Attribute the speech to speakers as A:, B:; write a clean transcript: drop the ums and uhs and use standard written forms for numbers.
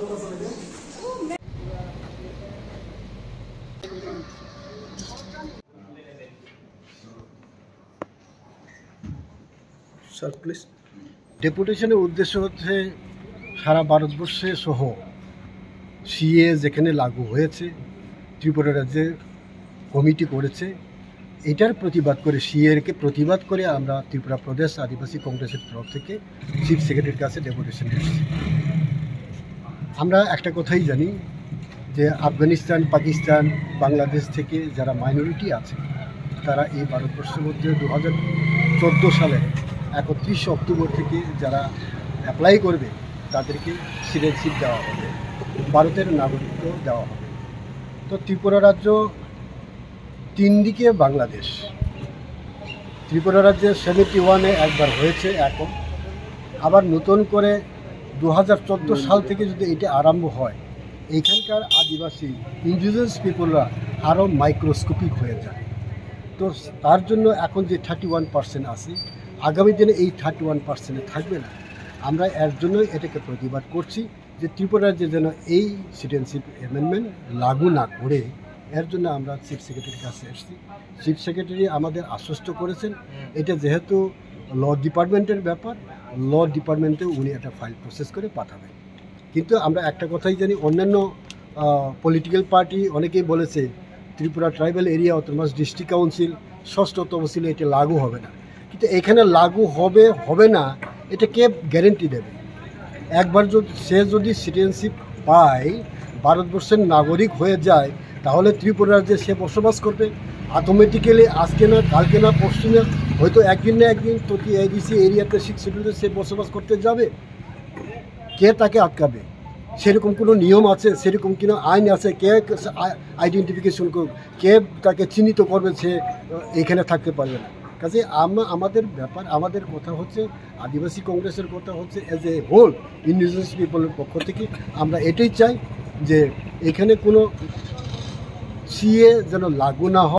A: Sir please. ডেপুটেশনের উদ্দেশ্য হচ্ছে সারা ভারতবর্ষে সহ সিএ যেখানে লাগু হয়েছে, ত্রিপুরা রাজ্যে কমিটি করেছে, এটার প্রতিবাদ করে, সিএরকে প্রতিবাদ করে আমরা ত্রিপুরা প্রদেশ আদিবাসী কংগ্রেসের তরফ থেকে চিফ সেক্রেটারির কাছে ডেপুটেশন এসেছি। আমরা একটা কথাই জানি যে আফগানিস্তান, পাকিস্তান, বাংলাদেশ থেকে যারা মাইনরিটি আছে তারা এই ভারতবর্ষের মধ্যে 2014 সালে 31 অক্টোবর থেকে যারা অ্যাপ্লাই করবে তাদেরকে সিটিজেনশিপ দেওয়া হবে, ভারতের নাগরিকত্ব দেওয়া হবে। তো ত্রিপুরা রাজ্য তিন দিকে বাংলাদেশ। ত্রিপুরা রাজ্যে 71-এ একবার হয়েছে, এখন আবার নতুন করে 2014 সাল থেকে যদি এটা আরম্ভ হয়, এইখানকার আদিবাসী ইন্ডিজিনাস পিপলরা আরও মাইক্রোস্কোপিক হয়ে যায়। তো তার জন্য এখন যে 31% আছে, আগামী দিনে এই 31%-এ থাকবে না। আমরা এর জন্যই এটাকে প্রতিবাদ করছি যে ত্রিপুরা রাজ্যে যেন এই সিটিজেনশিপ অ্যামেন্ডমেন্ট লাগু না করে, এর জন্য আমরা চিফ সেক্রেটারির কাছে এসেছি। চিফ সেক্রেটারি আমাদের আশ্বস্ত করেছেন এটা যেহেতু ল ডিপার্টমেন্টের ব্যাপার, ল ডিপার্টমেন্টে উনি একটা ফাইল প্রসেস করে পাঠাবেন। কিন্তু আমরা একটা কথাই জানি, অন্যান্য পলিটিক্যাল পার্টি অনেকেই বলেছে Tripura tribal area autonomous district council, ষষ্ঠ তহসিলে এটা লাগু হবে না। কিন্তু এখানে লাগু হবে হবে না এটা কে গ্যারেন্টি দেবে? একবার যদি সিটিজেনশিপ পায়, ভারতবর্ষের নাগরিক হয়ে যায়, তাহলে ত্রিপুরা রাজ্যে সে বসবাস করবে অটোমেটিক্যালি। আজকে না, কালকে না, পরশু না, হয়তো একদিন না একদিন তো কি এডিসি এরিয়াতে 6 শিডিউলে সে বসবাস করতে যাবে। কে তাকে আটকাবে? সেরকম কোনো নিয়ম আছে, সেরকম কোনো আইন আছে? কে আইডেন্টিফিকেশন করবে? কে তাকে চিহ্নিত করবে সে এখানে থাকতে পারবে না? কাজে আমাদের ব্যাপার, আমাদের কথা হচ্ছে, আদিবাসী কংগ্রেসের কথা হচ্ছে, অ্যাজ এ হোল ইন্ডিজিনাস পিপলের পক্ষ থেকে আমরা এটাই চাই যে এখানে কোনো সিএ যেন লাগু না হয়।